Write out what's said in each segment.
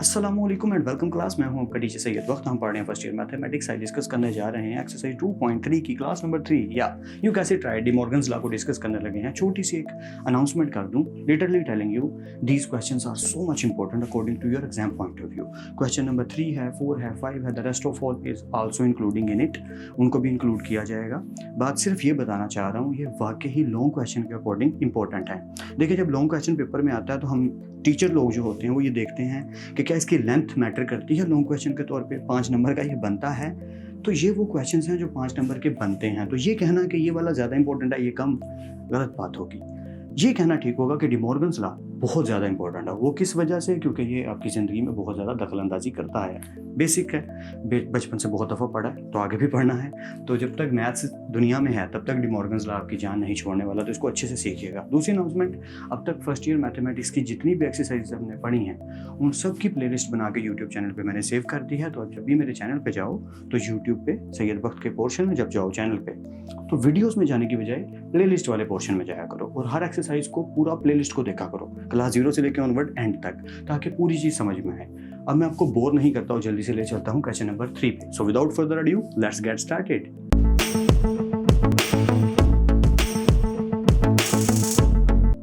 अस्सलामुअलैकुम and welcome class. मैं हूं आपका टीचर सैयद वक्त। हम पढ़ रहे हैं first year mathematics. I discuss करने जा रहे हैं एक्सरसाइज 2.3 की क्लास नंबर 3 या यू कैसे ट्राई डी मॉर्गन्स लॉ को डिस्कस करने लगे हैं। छोटी सी एक अनाउंसमेंट कर दूं, literally telling you these questions are so much important according to your exam point of view. Question number 3 है, 4 है, 5 है, the rest of all is also including in it, उनको भी इंक्लूड किया जाएगा। बात सिर्फ ये बताना चाह रहा हूँ, ये वाकई ही लॉन्ग क्वेश्चन के अकॉर्डिंग इंपॉर्टेंट है। देखिए, जब लॉन्ग क्वेश्चन पेपर में आता है तो हम टीचर लोग जो होते हैं वो ये देखते हैं कि क्या इसकी लेंथ मैटर करती है। लॉन्ग क्वेश्चन के तौर पे 5 नंबर का ये बनता है, तो ये वो क्वेश्चंस हैं जो 5 नंबर के बनते हैं। तो ये कहना कि ये वाला ज़्यादा इंपॉर्टेंट है, ये कम, गलत बात होगी। ये कहना ठीक होगा कि डी मॉर्गन्स लॉ बहुत ज़्यादा इंपॉर्टेंट है। वो किस वजह से? क्योंकि ये आपकी ज़िंदगी में बहुत ज़्यादा दखलंदाजी करता है। बेसिक है, बचपन से बहुत दफ़ा पढ़ा है तो आगे भी पढ़ना है। तो जब तक मैथ्स दुनिया में है तब तक डी मॉर्गन्स लॉ आपकी जान नहीं छोड़ने वाला, तो इसको अच्छे से सीखिएगा। दूसरी अनाउंसमेंट, अब तक फर्स्ट ईयर मैथमेटिक्स की जितनी भी एक्सरसाइज हमने पढ़ी हैं उन सब की प्लेलिस्ट बना के यूट्यूब चैनल पर मैंने सेव कर दी है। तो जब भी मेरे चैनल पर जाओ तो यूट्यूब पे सैयद वक्त के पोर्शन में जब जाओ चैनल पर, तो वीडियोज़ में जाने की बजाय प्लेलिस्ट वाले पोर्शन में जाया करो और हर एक्सरसाइज को पूरा प्लेलिस्ट को देखा करो, क्लास 0 से लेकर ऑनवर्ड एंड तक, ताकि पूरी चीज़ समझ में आए। अब मैं आपको बोर नहीं करता हूँ, जल्दी से ले चलता हूँ क्वेश्चन नंबर 3 पे। So without further adieu let's get started.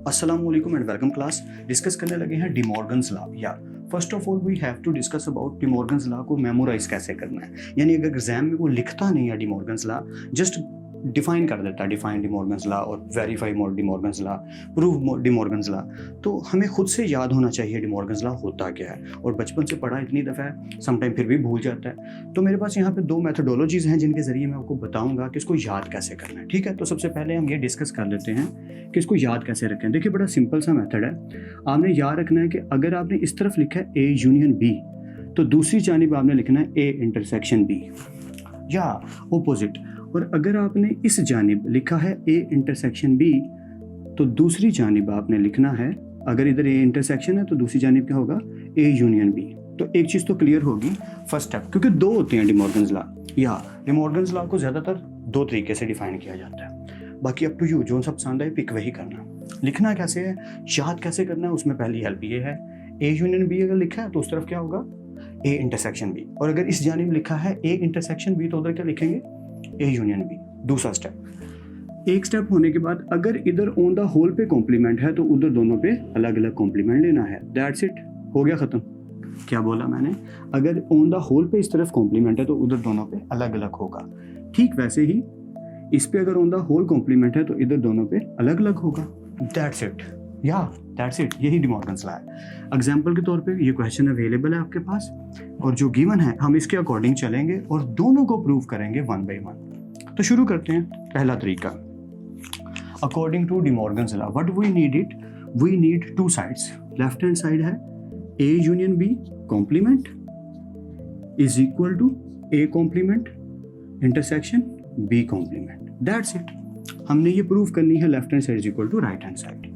अस्सलामुअलैकुम एंड वेलकम क्लास। डिस्कस करने लगे हैं डी मॉर्गन्स लॉ। या first of all we have to discuss about De Morgan's law को मेमोराइज कैसे करना है। यानी अगर एग्जाम में वो लिखता नहीं है D Morgan's law, just define कर देता है, डिफाइन डी मॉर्गन्स लॉ और verify D Morgan's law, prove D Morgan's law, तो हमें खुद से याद होना चाहिए डी मॉर्गन्स लॉ होता क्या है। और बचपन से पढ़ा इतनी दफ़ा है, समटाइम फिर भी भूल जाता है। तो मेरे पास यहाँ पे 2 मेथडोलॉजीज हैं जिनके ज़रिए मैं आपको बताऊंगा कि इसको याद कैसे करना है। ठीक है, तो सबसे पहले हम ये डिस्कस कर लेते हैं कि इसको याद कैसे रखें। देखिए, बड़ा सिंपल सा मेथड है। आपने याद रखना है कि अगर आपने इस तरफ लिखा है ए यूनियन बी, तो दूसरी जानिब आपने लिखना है ए इंटरसेक्शन बी या ओपोजिट। और अगर आपने इस जानिब लिखा है ए इंटरसेक्शन बी, तो दूसरी जानिब आपने लिखना है, अगर इधर ए इंटरसेक्शन है तो दूसरी जानिब क्या होगा, ए यूनियन बी। तो एक चीज़ तो क्लियर होगी फर्स्ट स्टेप, क्योंकि 2 होते हैं डी मॉर्गन्स लॉ। या डी मॉर्गन्स लॉ को ज़्यादातर 2 तरीके से डिफाइन किया जाता है। बाकी अप टू यू, जो सब पसंद है पिक वही करना। लिखना कैसे है, याद कैसे करना है, उसमें पहली हेल्प ये है, ए यूनियन बी अगर लिखा है तो उस तरफ क्या होगा, ए इंटरसेक्शन बी। और अगर इस जानिब लिखा है ए इंटरसेक्शन बी, तो उधर क्या लिखेंगे, ए यूनियन बी। दूसरा स्टेप, एक स्टेप होने के बाद अगर इधर ऑन द होल पे कॉम्प्लीमेंट है तो उधर दोनों पे अलग अलग कॉम्प्लीमेंट लेना है। दैट्स इट, हो गया ख़त्म। क्या बोला मैंने, अगर ऑन द होल पे इस तरफ कॉम्प्लीमेंट है तो उधर दोनों पे अलग अलग होगा। ठीक वैसे ही इस पे अगर ऑन द होल कॉम्प्लीमेंट है तो इधर दोनों पे अलग अलग होगा। दैट्स इट, या दैट्स इट, यही डी मॉर्गन्स लॉ है। एग्जाम्पल के तौर पे ये क्वेश्चन अवेलेबल है आपके पास और जो गिवन है हम इसके अकॉर्डिंग चलेंगे और दोनों को प्रूव करेंगे 1 by 1। तो शुरू करते हैं। पहला तरीका, according to De Morgan's law what we need it, we need 2 sides. Left hand side है A union B complement is equal to A complement intersection B complement. That's it, हमने ये प्रूव करनी है left hand side is equal to right hand side.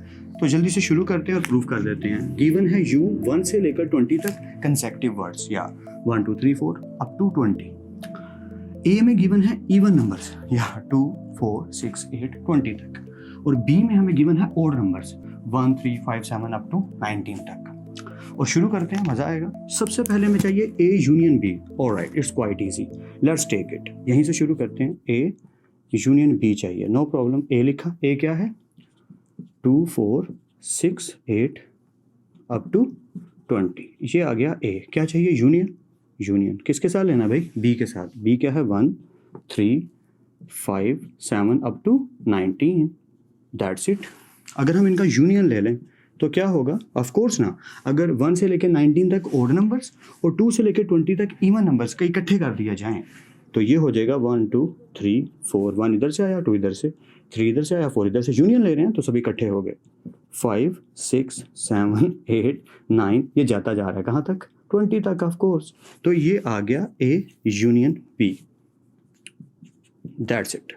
तो जल्दी से शुरू करते हैं और प्रूव कर देते हैं। गिवन है u 1 से लेकर 20 तक कंसेक्टिव वर्ड्स, या 1 2 3 4 अप टू 20। ए में गिवन है इवन नंबर्स, या 2 4 6 8 20 तक। और बी में हमें गिवन है ऑड नंबर्स 1 3 5 7 अप टू 19 तक। और शुरू करते हैं, मजा आएगा। सबसे पहले हमें चाहिए A union B. Alright, it's quite easy, let's take it. यहीं से शुरू करते हैं। ए यूनियन बी चाहिए, नो प्रॉब्लम। ए लिखा, ए क्या है, 2 4 6 8 अप टू 20, ये आ गया ए। क्या चाहिए, यूनियन। यूनियन किसके साथ लेना भाई, बी के साथ। बी क्या है, 1 3 5 7 अप टू 19। That's it. अगर हम इनका यूनियन ले लें तो क्या होगा, ऑफ कोर्स ना, अगर 1 से लेकर 19 तक ऑड नंबर्स और 2 से लेकर 20 तक इवन नंबर्स का इकट्ठे कर दिया जाएं तो ये हो जाएगा 1 2 3 4, 1 इधर से आया, 2 इधर से, 3 इधर से आया, 4 इधर से। यूनियन ले रहे हैं तो सभी इकट्ठे हो गए। 5 6 7 8 9, ये जाता जा रहा है कहाँ तक, 20 तक ऑफ कोर्स। तो ये आ गया A union B. That's it.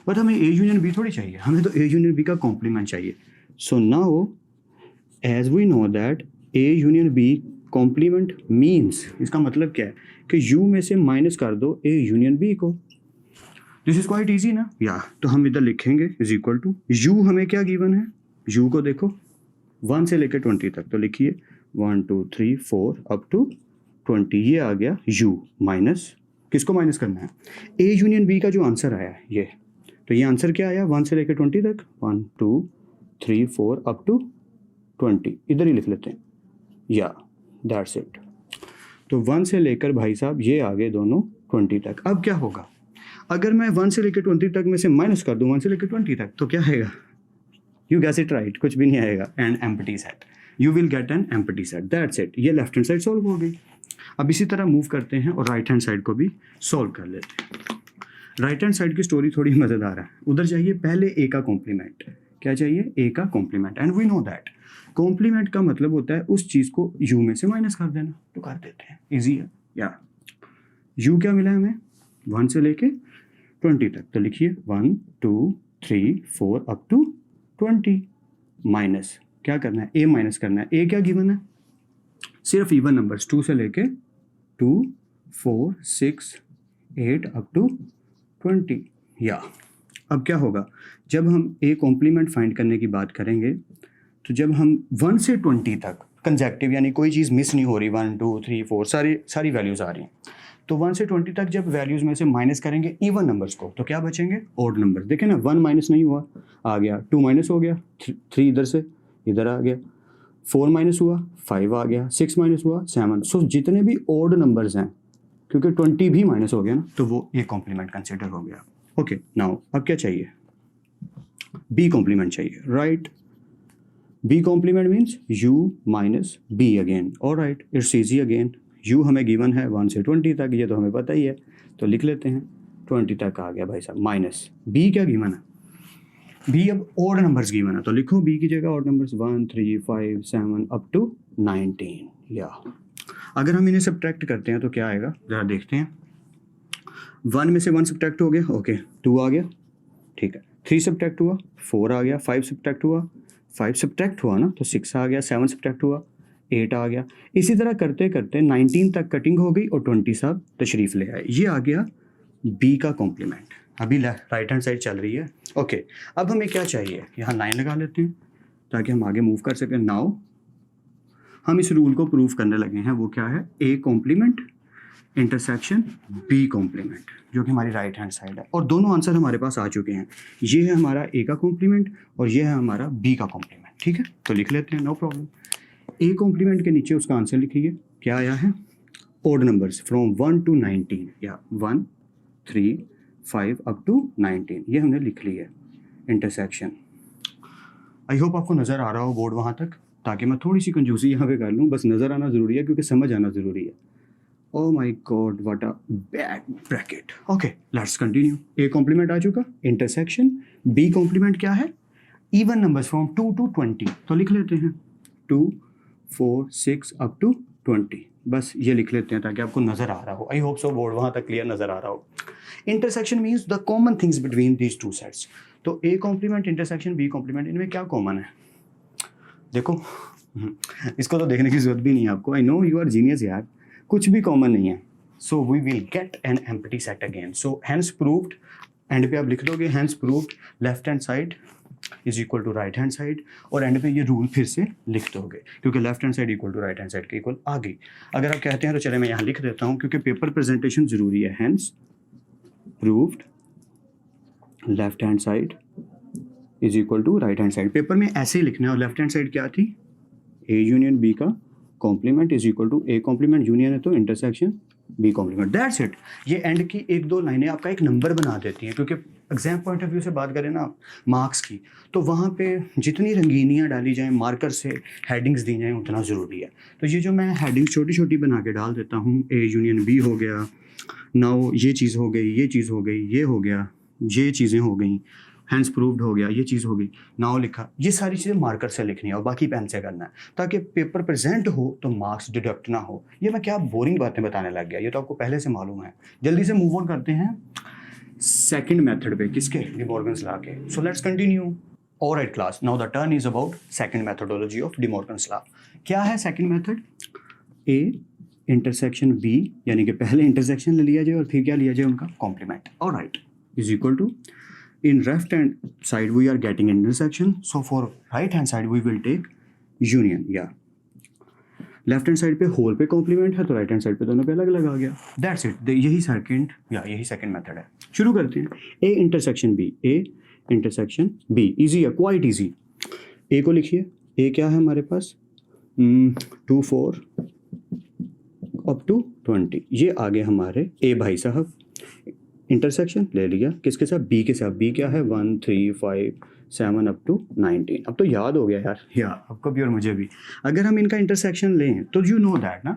But हमें ए यूनियन बी थोड़ी चाहिए, हमें तो ए यूनियन बी का कॉम्प्लीमेंट चाहिए। So now as we know that A union B complement means, इसका मतलब क्या है कि यू में से माइनस कर दो ए यूनियन बी को। दिस इज क्वाइट इजी ना, या तो हम इधर लिखेंगे इज इक्वल टू यू, हमें क्या गिवन है, यू को देखो 1 से लेकर 20 तक, तो लिखिए 1 2 3 4 अप टू 20, ये आ गया u माइनस, किसको माइनस करना है, a यूनियन b का जो आंसर आया है ये, तो ये आंसर क्या आया 1 से लेकर 20 तक, 1 2 3 4 अप टू 20, इधर ही लिख लेते हैं, या दैट्स इट। तो 1 से लेकर भाई साहब ये आ गए दोनों 20 तक। अब क्या होगा, अगर मैं 1 से लेकर 20 तक में से माइनस कर दूं 1 से लेकर 20 तक, तो क्या आएगा, यू गैस इट राइट, कुछ भी नहीं आएगा, and empty set, you will get an empty set, that's it. ये लेफ्ट हैंड साइड सॉल्व हो गई। अब इसी तरह मूव करते हैं और राइट हैंड साइड को भी सॉल्व कर लेते हैं। राइट हैंड साइड की स्टोरी थोड़ी मज़ेदार है। उधर चाहिए पहले ए का कॉम्प्लीमेंट, क्या चाहिए, ए का complement, and we know that complement का मतलब होता है उस चीज़ को यू में से माइनस कर देना, तो कर देते हैं, इजी है। या यू क्या मिला हमें 1 से लेके 20 तक, तो लिखिए 1 2 3 4 अप टू 20, माइनस क्या करना है, ए माइनस करना है। ए क्या गिवन है, सिर्फ इवन नंबर्स 2 से लेके 2 4 6 8 अप टू 20। या अब क्या होगा, जब हम ए कॉम्प्लीमेंट फाइंड करने की बात करेंगे, तो जब हम 1 से 20 तक कंसेक्टिव, यानी कोई चीज़ मिस नहीं हो रही, 1 2 3 4 सारी वैल्यूज़ आ रही हैं, तो 1 से 20 तक जब वैल्यूज़ में से माइनस करेंगे इवन नंबर्स को, तो क्या बचेंगे, ऑड नंबर। देखें ना, 1 माइनस नहीं हुआ, आ गया, 2 माइनस हो गया, 3 इधर से इधर आ गया, 4 माइनस हुआ, 5 आ गया, 6 माइनस हुआ, 7। सो जितने भी ऑड नंबर्स हैं, क्योंकि 20 भी माइनस हो गया ना, तो वो ए कॉम्प्लीमेंट कंसिडर हो गया। ओके, नाउ अब क्या चाहिए, बी कॉम्प्लीमेंट चाहिए, right. B complement means u minus B again, और right, it's easy again. u हमें गिवन है 1 से 20 तक, ये तो हमें पता ही है, तो लिख लेते हैं 20 तक आ गया भाई साहब, माइनस b क्या गिवन है, b अब ऑड नंबर्स गिवन है, तो लिखो b की जगह ऑड नंबर्स 1 3 5 7 अप टू 19। या अगर हम इन्हें सब्ट्रैक्ट करते हैं तो क्या आएगा, ज़रा देखते हैं। 1 में से 1 सब्ट्रैक्ट हो गया, ओके 2 आ गया, ठीक है, 3 सब्ट्रैक्ट हुआ, 4 आ गया, 5 सब्ट्रैक्ट हुआ, 5 सब्ट्रैक्ट हुआ ना, तो 6 आ गया, 7 सब्ट्रैक्ट हुआ, 8 आ गया। इसी तरह करते करते 19 तक कटिंग हो गई और 20 साहब तशरीफ़ ले आए। ये आ गया बी का कॉम्प्लीमेंट। अभी राइट हैंड साइड चल रही है। ओके, अब हमें क्या चाहिए, यहाँ 9 लगा लेते हैं ताकि हम आगे मूव कर सकें। नाउ हम इस रूल को प्रूव करने लगे हैं, वो क्या है, A complement intersection B complement, जो कि हमारी राइट हैंड साइड है, और दोनों आंसर हमारे पास आ चुके हैं। ये है हमारा ए का कॉम्प्लीमेंट और ये है हमारा बी का कॉम्प्लीमेंट, ठीक है, तो लिख लेते हैं, नो प्रॉब्लम। ए कॉम्प्लीमेंट के नीचे उसका आंसर लिखिए, क्या आया है, ऑड नंबर्स फ्रॉम 1 to 19, या 1 3 5 अप टू 19, ये हमने लिख ली है इंटरसेक्शन। आई होप आपको नज़र आ रहा हो बोर्ड वहाँ तक, ताकि मैं थोड़ी सी कंजूसी यहाँ पे कर लूँ, बस नज़र आना ज़रूरी है क्योंकि समझ आना ज़रूरी है। Oh my God, what a bad bracket. Okay, let's continue. A complement आ चुका, इंटरसेक्शन। B कॉम्प्लीमेंट क्या है, इवन नंबर्स फ्रॉम 2 to 20, तो लिख लेते हैं 2 4 6 अप टू 20, बस ये लिख लेते हैं ताकि आपको नज़र आ रहा हो। आई होप सो बोर्ड वहाँ तक क्लियर नज़र आ रहा हो। Intersection means the common things between these two sets. तो A complement intersection B complement, इनमें क्या कॉमन है, देखो इसको तो देखने की जरूरत भी नहीं है आपको, I know you are genius यार, कुछ भी कॉमन नहीं है। So we will get an empty set again. So hence proved, end पे आप लिख दोगे hence proved left hand side is equal to right hand side, और एंड पे ये रूल फिर से लिख दोगे क्योंकि left hand side equal to right hand side के इक्वल आ गई। अगर आप कहते हैं तो चले मैं यहाँ लिख देता हूँ क्योंकि पेपर प्रेजेंटेशन जरूरी है। Hence proved left hand side is equal to right hand side, paper में ऐसे ही लिखना है। और लेफ्ट हैंड साइड क्या थी, ए यूनियन बी का complement is equal to A complement union है तो intersection B complement, that's it. ये एंड की 1-2 लाइनें आपका एक नंबर बना देती हैं, क्योंकि एग्जाम पॉइंट ऑफ व्यू से बात करें ना मार्क्स की, तो वहाँ पे जितनी रंगीनियाँ डाली जाएं, मार्कर से हेडिंग्स दी जाएं, उतना ज़रूरी है। तो ये जो मैं हेडिंग्स छोटी छोटी बना के डाल देता हूँ, ए यूनियन बी हो गया, नाउ ये चीज़ हो गई, ये चीज़ हो गई, ये हो गया, ये चीज़ें हो गई, हैंड्स प्रूव्ड हो गया, ये चीज़ हो गई, नाउ लिखा, ये सारी चीज़ें मार्कर से लिखनी है और बाकी पेन से करना है ताकि पेपर प्रेजेंट हो तो मार्क्स डिडक्ट ना हो। ये मैं क्या बोरिंग बातें बताने लग गया, ये तो आपको पहले से मालूम है। जल्दी से मूव ऑन करते हैं सेकंड मेथड पे, किसके, डी मॉर्गन्स लॉ के। So let's continue. Alright class, now the turn is about second methodology of De Morgan's law. क्या है second method, A intersection B, यानी कि पहले इंटरसेक्शन ले लिया जाए और फिर क्या लिया जाए, उनका complement, alright, is equal to, in left hand side we are getting intersection, so for right hand side we will take union. Yeah, left hand side पे होल पे कॉम्प्लीमेंट है तो राइट हैंड साइड पे दोनों पे अलग अलग आ गया। दैट्स इट, यही सेकंड मेथड है। शुरू करते हैं। ए इंटरसेक्शन बी, इजी है, क्वाइट इजी। ए को लिखिए, ए क्या है हमारे पास 2 4 अप टू 20, ये आगे हमारे ए भाई साहब। इंटरसेक्शन ले लिया किसके साथ, बी के साथ। बी क्या है 1 3 5 7 अप टू 19। अब तो याद हो गया यार आपको भी और मुझे भी। अगर हम इनका इंटरसेक्शन लें तो यू नो दैट ना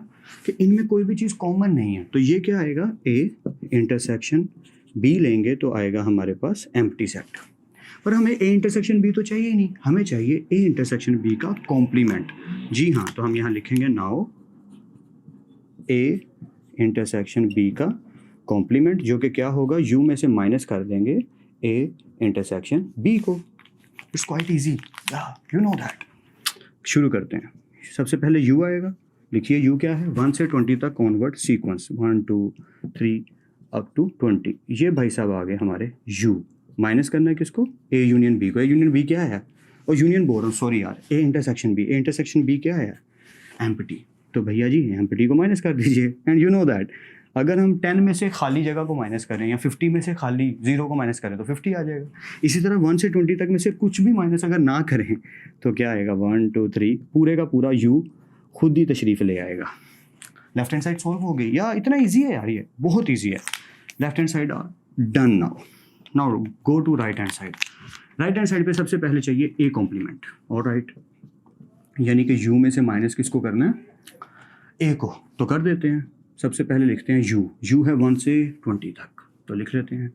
कि इनमें कोई भी चीज़ कॉमन नहीं है, तो ये क्या आएगा, ए इंटरसेक्शन बी लेंगे तो आएगा हमारे पास एम्प्टी सेट। पर हमें ए इंटरसेक्शन बी तो चाहिए ही नहीं, हमें चाहिए ए इंटरसेक्शन बी का कॉम्प्लीमेंट। जी हाँ, तो हम यहाँ लिखेंगे नाउ ए इंटरसेक्शन बी का कॉम्प्लीमेंट, जो कि क्या होगा, यू में से माइनस कर देंगे ए इंटरसेक्शन बी को। It's quite easy, you know that. शुरू करते हैं। सबसे पहले यू आएगा, लिखिए यू क्या है 1 से 20 तक कॉन्वर्ट सीक्वेंस, 1 2 3 अप टू 20। ये भाई साहब आ गए हमारे यू। माइनस करना है किसको, ए यूनियन बी को। ए यूनियन बी क्या है, और यूनियन बोल रहा हूँ सॉरी यार, A intersection B. A intersection B क्या है, एम्प्टी। तो भैया जी एम्प्टी को माइनस कर दीजिए। एंड यू नो दैट अगर हम 10 में से खाली जगह को माइनस करें या 50 में से खाली 0 को माइनस करें तो 50 आ जाएगा। इसी तरह 1 से 20 तक में से कुछ भी माइनस अगर ना करें तो क्या आएगा 1 2 3, पूरे का पूरा यू खुद ही तशरीफ ले आएगा। लेफ्ट हैंड साइड सॉल्व हो गई। यार इतना ईजी है यार, ये बहुत ईजी है। Left hand side done. Now go to right hand side. Right hand side पे सबसे पहले चाहिए ए कॉम्प्लीमेंट, और राइट यानी कि यू में से माइनस किसको करना है, ए को। तो कर देते हैं। सबसे पहले लिखते हैं यू है 1 से 20 तक, तो लिख लेते हैं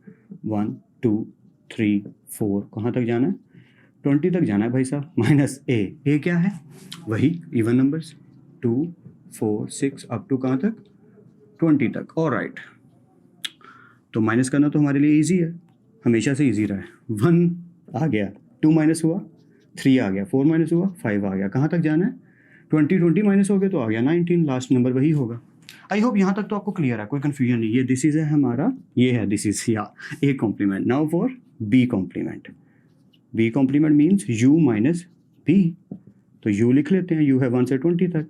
1 2 3 4, कहाँ तक जाना है, 20 तक जाना है भाई साहब। माइनस ए क्या है, वही इवन नंबर्स 2 4 6 अप टू कहाँ तक 20 तक। और राइट तो माइनस करना तो हमारे लिए ईजी है, हमेशा से ईजी रहा है। 1 आ गया, 2 माइनस हुआ 3 आ गया, 4 माइनस हुआ 5 आ गया, कहाँ तक जाना है 20 माइनस हो गया तो आ गया 19, लास्ट नंबर वही होगा। आई होप यहाँ तक तो आपको क्लियर है, कोई कन्फ्यूजन नहीं। ये दिस इज है हमारा, ये है दिस इज या A complement. Now for B complement. B complement means U minus B, तो यू लिख लेते हैं, यू है 1 से 20 तक।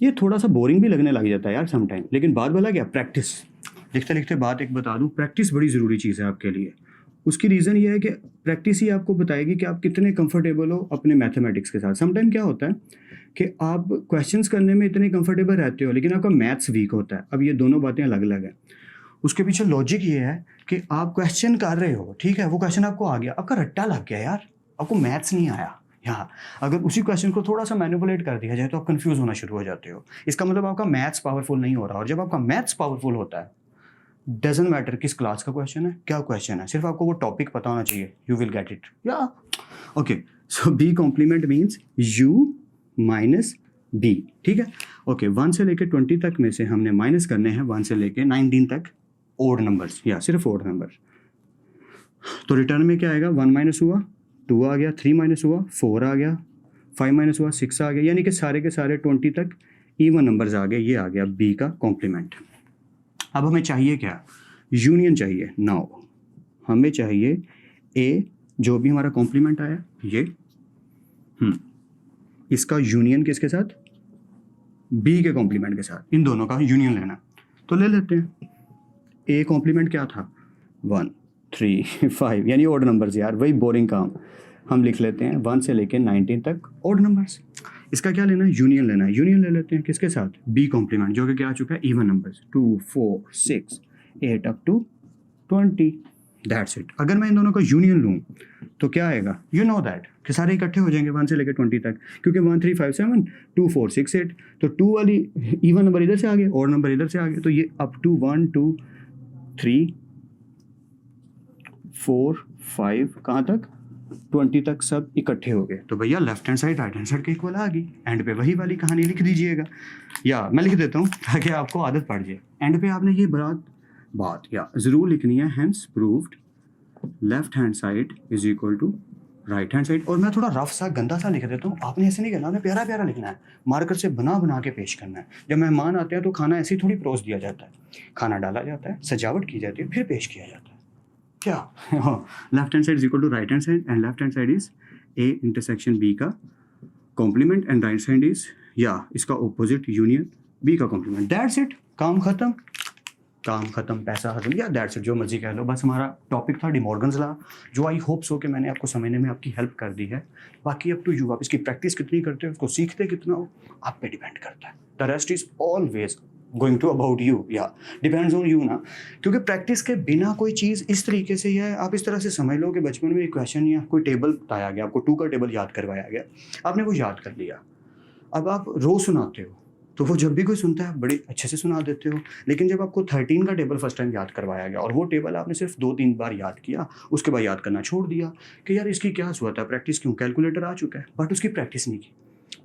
ये थोड़ा सा बोरिंग भी लगने लग जाता है यार समटाइम, लेकिन बात बोला क्या, प्रैक्टिस। लिखते लिखते बात एक बता दूँ, प्रैक्टिस बड़ी ज़रूरी चीज़ है आपके लिए। उसकी रीज़न ये है कि प्रैक्टिस ही आपको बताएगी कि आप कितने कंफर्टेबल हो अपने मैथमेटिक्स के साथ। समटाइम क्या होता है कि आप क्वेश्चंस करने में इतने कंफर्टेबल रहते हो लेकिन आपका मैथ्स वीक होता है। अब ये दोनों बातें अलग अलग हैं। उसके पीछे लॉजिक ये है कि आप क्वेश्चन कर रहे हो, ठीक है, वो क्वेश्चन आपको आ गया, आपका रट्टा लग गया यार, आपको मैथ्स नहीं आया। यहाँ अगर उसी क्वेश्चन को थोड़ा सा मैनिपुलेट कर दिया जाए तो आप कंफ्यूज होना शुरू हो जाते हो। इसका मतलब आपका मैथ्स पावरफुल नहीं हो रहा। और जब आपका मैथ्स पावरफुल होता है, डजंट मैटर किस क्लास का क्वेश्चन है, क्या क्वेश्चन है, सिर्फ आपको वो टॉपिक पता होना चाहिए, यू विल गेट इट। या okay, so B complement means U minus B, ठीक है। ओके, 1 से लेके 20 तक में से हमने माइनस करने हैं 1 से लेके 19 तक ओड नंबर्स, या सिर्फ ओड नंबर। तो रिटर्न में क्या आएगा, 1 माइनस हुआ 2 आ गया, 3 माइनस हुआ 4 आ गया, 5 माइनस हुआ 6 आ गया, यानी कि सारे के सारे 20 तक इवन नंबर्स आ गए। ये आ गया बी का कॉम्प्लीमेंट। अब हमें चाहिए क्या, यूनियन चाहिए। नाउ हमें चाहिए ए, जो भी हमारा कॉम्प्लीमेंट आया ये, इसका यूनियन किसके साथ, बी के कॉम्प्लीमेंट के साथ, इन दोनों का यूनियन लेना। तो ले लेते हैं। ए कॉम्प्लीमेंट क्या था 1 3 5, यानी ओड नंबर्स यार, वही बोरिंग काम। हम लिख लेते हैं 1 से लेके 19 तक ओड नंबर्स। इसका क्या लेना है, यूनियन लेना है। यूनियन ले लेते हैं किसके साथ, बी कॉम्प्लीमेंट, जो कि क्या आ चुका है, even numbers 2 4 6 8 up to 20। That's it. अगर मैं इन दोनों का यूनियन लूँ तो क्या आएगा, यू नो दैट कि सारे इकट्ठे हो जाएंगे 1 से लेकर 20 तक, क्योंकि 1 3 5 7 2 4 6 8, तो 2 वाली इवन नंबर इधर से आ गए और नंबर इधर से आ गए, तो ये अप टू 1 2 3 4 5 कहाँ तक 20 तक सब इकट्ठे हो गए। तो भैया left hand side right hand side के इक्वल आ गई। एंड पे वही वाली कहानी लिख दीजिएगा, या मैं लिख देता हूँ ताकि आपको आदत पड़ जाए। एंड पे आपने ये बात या ज़रूर लिखनी है, hence proved left hand side is equal to right hand side. और मैं थोड़ा रफ सा गंदा सा लिख देता हूँ, आपने ऐसे नहीं करना, आपने प्यारा प्यारा लिखना है, मार्कर से बना के पेश करना है। जब मेहमान आते हैं तो खाना ऐसे ही थोड़ी परोस दिया जाता है, खाना डाला जाता है, सजावट की जाती है, फिर पेश किया जाता है। क्या left hand side is equal to right hand side, and left hand side is A intersection B का complement, and right side is या इसका ऑपोजिट यूनियन, बी का कॉम्प्लीमेंट, दैट्स इट, काम खत्म, काम खत्म, पैसा खत्म, या दैट्स इट, जो मर्जी कह लो। बस हमारा टॉपिक था डिमॉर्गन्स लॉ, जो आई होप सो कि मैंने आपको समझने में आपकी हेल्प कर दी है। बाकी अप टू यू, आप इसकी प्रैक्टिस कितनी करते हो, उसको सीखते कितना हो, आप पे डिपेंड करता है। The rest is always going to about you, या डिपेंड्स ऑन यू ना, क्योंकि प्रैक्टिस के बिना कोई चीज़ इस तरीके से है, आप इस तरह से समझ लो कि बचपन में एक क्वेश्चन या कोई टेबल बताया गया, आपको 2 का टेबल याद करवाया गया, आपने वो याद कर लिया, अब आप रोज़ सुनाते हो, तो वो जब भी कोई सुनता है बड़े अच्छे से सुना देते हो। लेकिन जब आपको 13 का टेबल फर्स्ट टाइम याद करवाया गया और वो टेबल आपने सिर्फ 2-3 बार याद किया, उसके बाद याद करना छोड़ दिया कि यार इसकी क्या ज़रूरत है, प्रैक्टिस क्यों, कैलकुलेटर आ चुका है, बट उसकी प्रैक्टिस नहीं की।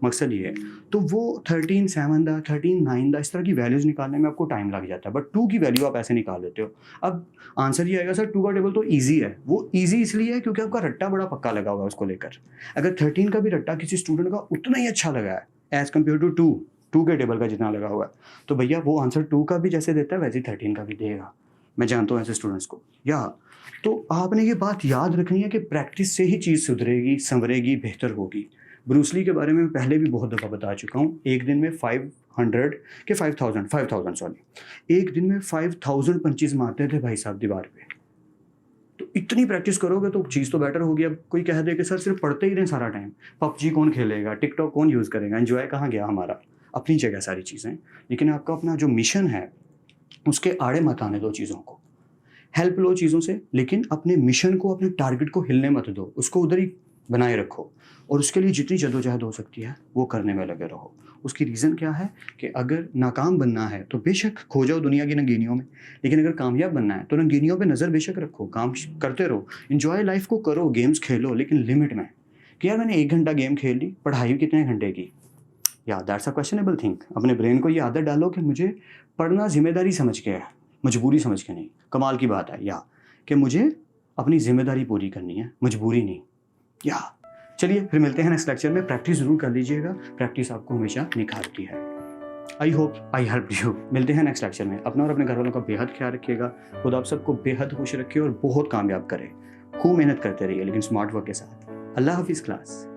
मकसद ये है, तो वो 13 7 दा, 13 9 दा, इस तरह की वैल्यूज़ निकालने में आपको टाइम लग जाता है, बट 2 की वैल्यू आप ऐसे निकाल लेते हो। अब आंसर ये आएगा, सर 2 का टेबल तो ईजी है। वो ईजी इसलिए है क्योंकि आपका रट्टा बड़ा पक्का लगा हुआ है उसको लेकर। अगर 13 का भी रट्टा किसी स्टूडेंट का उतना ही अच्छा लगा है एज़ कम्पेयर टू 2 के टेबल का जितना लगा हुआ है, तो भैया वो आंसर 2 का भी जैसे देता है वैसे ही 13 का भी देगा। मैं जानता हूँ ऐसे स्टूडेंट्स को। या तो आपने ये बात याद रखनी है कि प्रैक्टिस से ही चीज़ सुधरेगी, संवरेगी, बेहतर होगी। ब्रूस ली के बारे में पहले भी बहुत दफ़ा बता चुका हूँ। एक दिन में 5000 सॉरी, एक दिन में 5000 पंचेस मारते थे भाई साहब दीवार पे। तो इतनी प्रैक्टिस करोगे तो चीज़ तो बेटर होगी। अब कोई कह दे कि सर सिर्फ पढ़ते ही रहें सारा टाइम, पबजी कौन खेलेगा, टिकटॉक कौन यूज़ करेगा, एंजॉय कहाँ गया हमारा। अपनी जगह सारी चीज़ें, लेकिन आपका अपना जो मिशन है उसके आड़े मत आने दो चीज़ों को। हेल्प लो चीज़ों से, लेकिन अपने मिशन को, अपने टारगेट को हिलने मत दो, उसको उधर ही बनाए रखो और उसके लिए जितनी जद्दोजहद हो सकती है वो करने में लगे रहो। उसकी रीज़न क्या है कि अगर नाकाम बनना है तो बेशक खो जाओ दुनिया की रंगीनियों में, लेकिन अगर कामयाब बनना है तो रंगीनियों पे नज़र बेशक रखो, काम करते रहो, इन्जॉय लाइफ को करो, गेम्स खेलो, लेकिन लिमिट में। कि यार मैंने 1 घंटा गेम खेल ली, पढ़ाई कितने घंटे की, या दैट्स अ क्वेश्चनेबल थिंग। अपने ब्रेन को ये आदत डालो कि मुझे पढ़ना जिम्मेदारी समझ के है, मजबूरी समझ के नहीं। कमाल की बात है, या कि मुझे अपनी जिम्मेदारी पूरी करनी है, मजबूरी नहीं। या चलिए फिर मिलते हैं नेक्स्ट लेक्चर में। प्रैक्टिस जरूर कर लीजिएगा, प्रैक्टिस आपको हमेशा निखारती है। I hope I help you. मिलते हैं नेक्स्ट लेक्चर में। अपना और अपने घर वालों का बेहद ख्याल रखिएगा। खुद आप सबको बेहद खुश रखिए और बहुत कामयाब करे। खूब मेहनत करते रहिए, लेकिन स्मार्ट वर्क के साथ। अल्लाह हाफिज़ क्लास।